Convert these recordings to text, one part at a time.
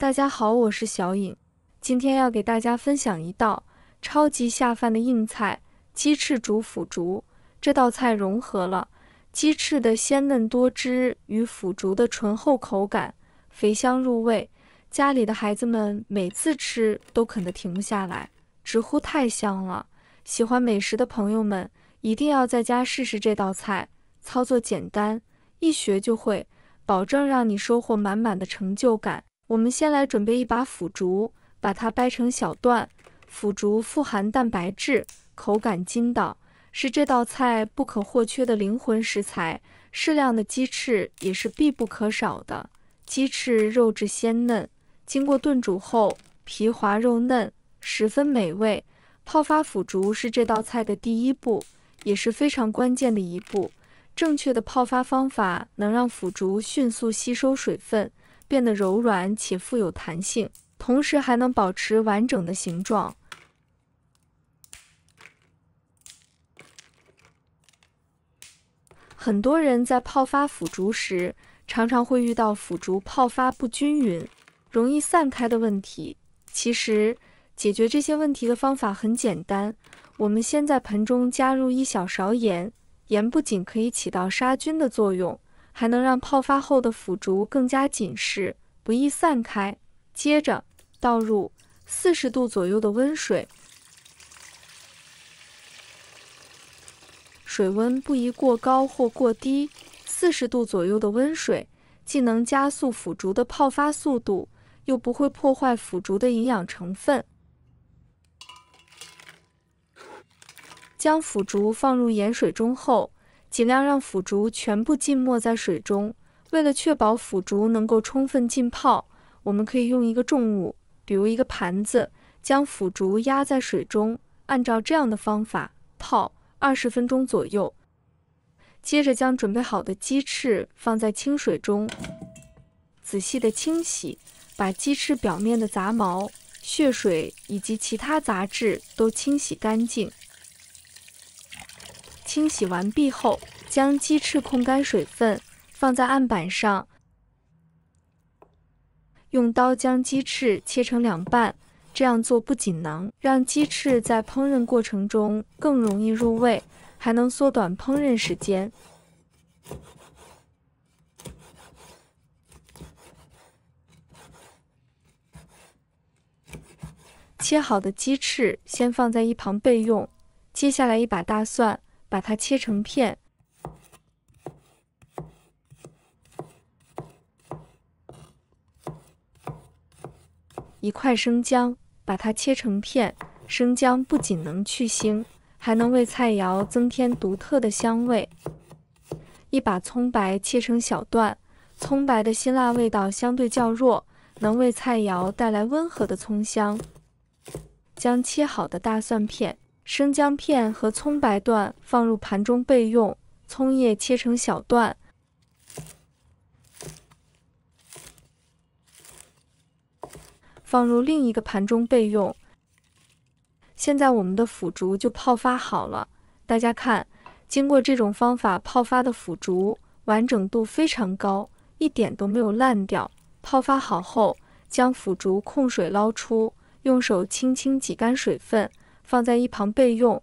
大家好，我是小颖，今天要给大家分享一道超级下饭的硬菜——鸡翅煮腐竹。这道菜融合了鸡翅的鲜嫩多汁与腐竹的醇厚口感，肥香入味。家里的孩子们每次吃都啃得停不下来，直呼太香了。喜欢美食的朋友们一定要在家试试这道菜，操作简单，一学就会，保证让你收获满满的成就感。我们先来准备一把腐竹，把它掰成小段。腐竹富含蛋白质，口感筋道，是这道菜不可或缺的灵魂食材。适量的鸡翅也是必不可少的。鸡翅肉质鲜嫩，经过炖煮后皮滑肉嫩，十分美味。泡发腐竹是这道菜的第一步，也是非常关键的一步。正确的泡发方法能让腐竹迅速吸收水分，变得柔软且富有弹性，同时还能保持完整的形状。很多人在泡发腐竹时，常常会遇到腐竹泡发不均匀、容易散开的问题。其实，解决这些问题的方法很简单，我们先在盆中加入1小勺盐，盐不仅可以起到杀菌的作用，还能让泡发后的腐竹更加紧实，不易散开。接着倒入40度左右的温水，水温不宜过高或过低，40度左右的温水既能加速腐竹的泡发速度，又不会破坏腐竹的营养成分。将腐竹放入盐水中后，尽量让腐竹全部浸没在水中。为了确保腐竹能够充分浸泡，我们可以用一个重物，比如一个盘子，将腐竹压在水中，按照这样的方法泡20分钟左右。接着将准备好的鸡翅放在清水中，仔细的清洗，把鸡翅表面的杂毛、血水以及其他杂质都清洗干净。清洗完毕后，将鸡翅控干水分，放在案板上，用刀将鸡翅切成2半。这样做不仅能让鸡翅在烹饪过程中更容易入味，还能缩短烹饪时间。切好的鸡翅先放在一旁备用。接下来一把大蒜，把它切成片。一块生姜，把它切成片。生姜不仅能去腥，还能为菜肴增添独特的香味。一把葱白切成小段，葱白的辛辣味道相对较弱，能为菜肴带来温和的葱香。将切好的大蒜片、生姜片和葱白段放入盘中备用。葱叶切成小段，放入另一个盘中备用。现在我们的腐竹就泡发好了，大家看，经过这种方法泡发的腐竹完整度非常高，一点都没有烂掉。泡发好后，将腐竹控水捞出，用手轻轻挤干水分，放在一旁备用。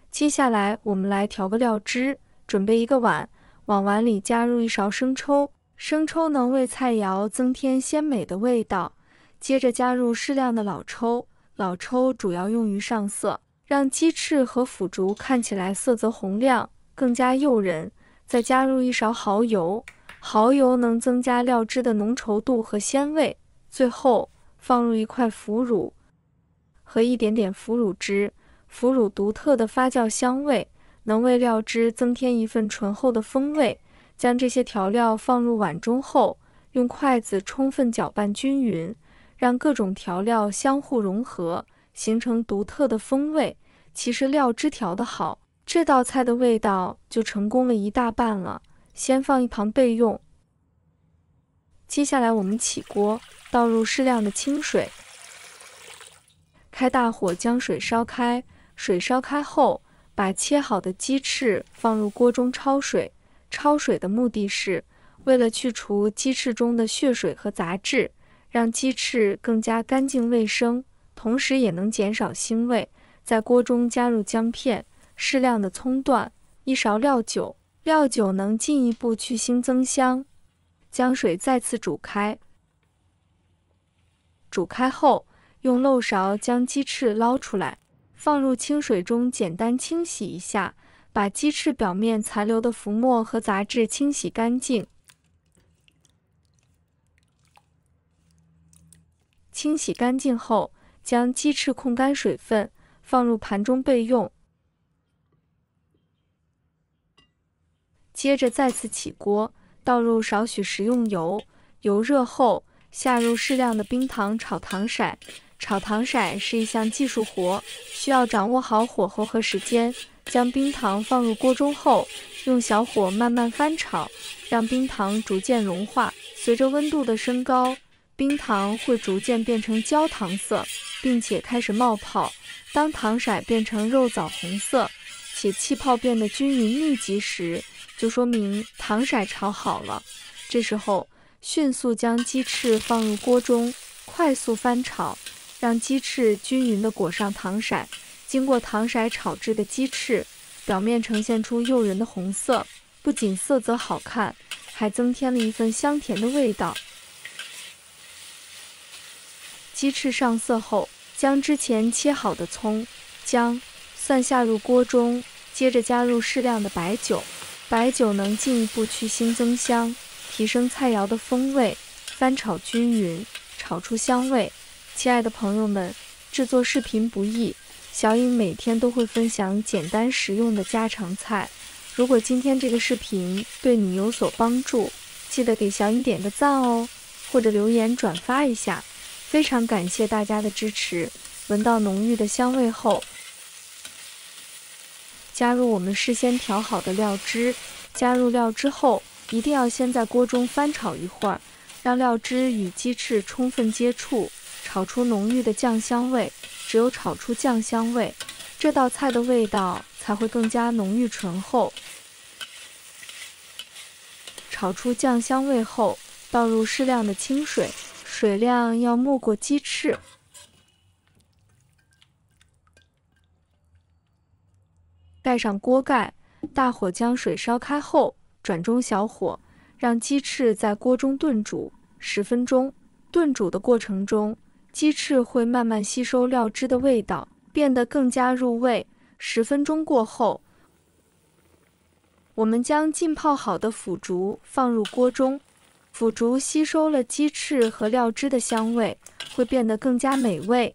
接下来我们来调个料汁，准备一个碗，往碗里加入1勺生抽，生抽能为菜肴增添鲜美的味道。接着加入适量的老抽，老抽主要用于上色，让鸡翅和腐竹看起来色泽红亮，更加诱人。再加入1勺蚝油，蚝油能增加料汁的浓稠度和鲜味。最后放入1块腐乳和一点点腐乳汁，腐乳独特的发酵香味能为料汁增添一份醇厚的风味。将这些调料放入碗中后，用筷子充分搅拌均匀，让各种调料相互融合，形成独特的风味。其实料汁调得好，这道菜的味道就成功了1大半了。先放一旁备用。接下来我们起锅，倒入适量的清水，开大火将水烧开。水烧开后，把切好的鸡翅放入锅中焯水。焯水的目的是为了去除鸡翅中的血水和杂质，让鸡翅更加干净卫生，同时也能减少腥味，在锅中加入姜片、适量的葱段、1勺料酒，料酒能进一步去腥增香。将水再次煮开，煮开后，用漏勺将鸡翅捞出来，放入清水中简单清洗一下，把鸡翅表面残留的浮沫和杂质清洗干净。清洗干净后，将鸡翅控干水分，放入盘中备用。接着再次起锅，倒入少许食用油，油热后下入适量的冰糖炒糖色。炒糖色是一项技术活，需要掌握好火候和时间。将冰糖放入锅中后，用小火慢慢翻炒，让冰糖逐渐融化。随着温度的升高，冰糖会逐渐变成焦糖色，并且开始冒泡。当糖色变成肉枣红色，且气泡变得均匀密集时，就说明糖色炒好了。这时候，迅速将鸡翅放入锅中，快速翻炒，让鸡翅均匀地裹上糖色。经过糖色炒制的鸡翅，表面呈现出诱人的红色，不仅色泽好看，还增添了一份香甜的味道。鸡翅上色后，将之前切好的葱、姜、蒜下入锅中，接着加入适量的白酒。白酒能进一步去腥增香，提升菜肴的风味。翻炒均匀，炒出香味。亲爱的朋友们，制作视频不易，小颖每天都会分享简单实用的家常菜。如果今天这个视频对你有所帮助，记得给小颖点个赞哦，或者留言转发一下。非常感谢大家的支持。闻到浓郁的香味后，加入我们事先调好的料汁。加入料汁后，一定要先在锅中翻炒一会儿，让料汁与鸡翅充分接触，炒出浓郁的酱香味。只有炒出酱香味，这道菜的味道才会更加浓郁醇厚。炒出酱香味后，倒入适量的清水，水量要没过鸡翅。盖上锅盖，大火将水烧开后，转中小火，让鸡翅在锅中炖煮10分钟。炖煮的过程中，鸡翅会慢慢吸收料汁的味道，变得更加入味。10分钟过后，我们将浸泡好的腐竹放入锅中。腐竹吸收了鸡翅和料汁的香味，会变得更加美味。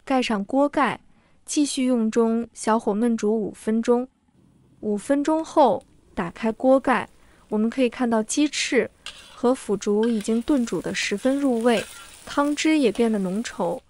盖上锅盖，继续用中小火焖煮5分钟。5分钟后，打开锅盖，我们可以看到鸡翅和腐竹已经炖煮得十分入味，汤汁也变得浓稠。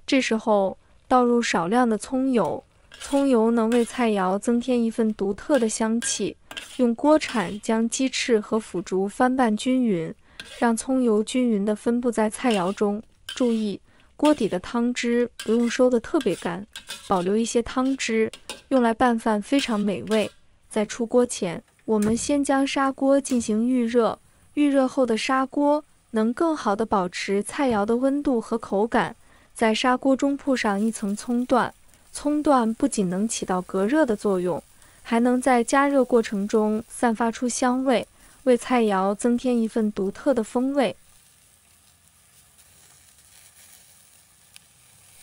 这时候倒入少量的葱油，葱油能为菜肴增添一份独特的香气。用锅铲将鸡翅和腐竹翻拌均匀，让葱油均匀地分布在菜肴中。注意，锅底的汤汁不用收得特别干，保留一些汤汁，用来拌饭非常美味。在出锅前，我们先将砂锅进行预热，预热后的砂锅能更好地保持菜肴的温度和口感。在砂锅中铺上一层葱段，葱段不仅能起到隔热的作用，还能在加热过程中散发出香味，为菜肴增添一份独特的风味。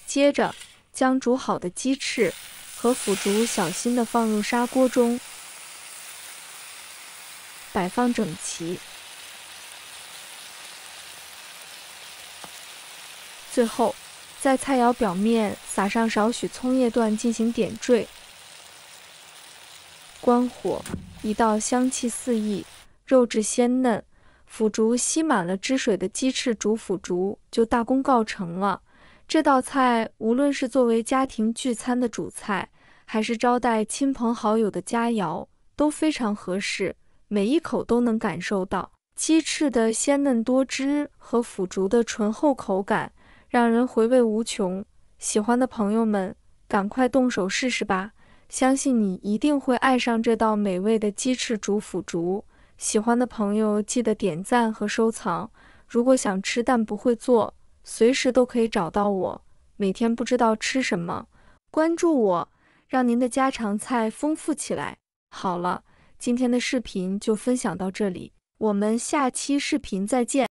接着，将煮好的鸡翅和腐竹小心地放入砂锅中，摆放整齐。最后，在菜肴表面撒上少许葱叶段进行点缀。关火，一道香气四溢、肉质鲜嫩、腐竹吸满了汁水的鸡翅煮腐竹就大功告成了。这道菜无论是作为家庭聚餐的主菜，还是招待亲朋好友的佳肴，都非常合适。每一口都能感受到鸡翅的鲜嫩多汁和腐竹的醇厚口感，让人回味无穷。喜欢的朋友们，赶快动手试试吧！相信你一定会爱上这道美味的鸡翅煮腐竹。喜欢的朋友记得点赞和收藏。如果想吃但不会做，随时都可以找到我。每天不知道吃什么，关注我，让您的家常菜丰富起来。好了，今天的视频就分享到这里，我们下期视频再见。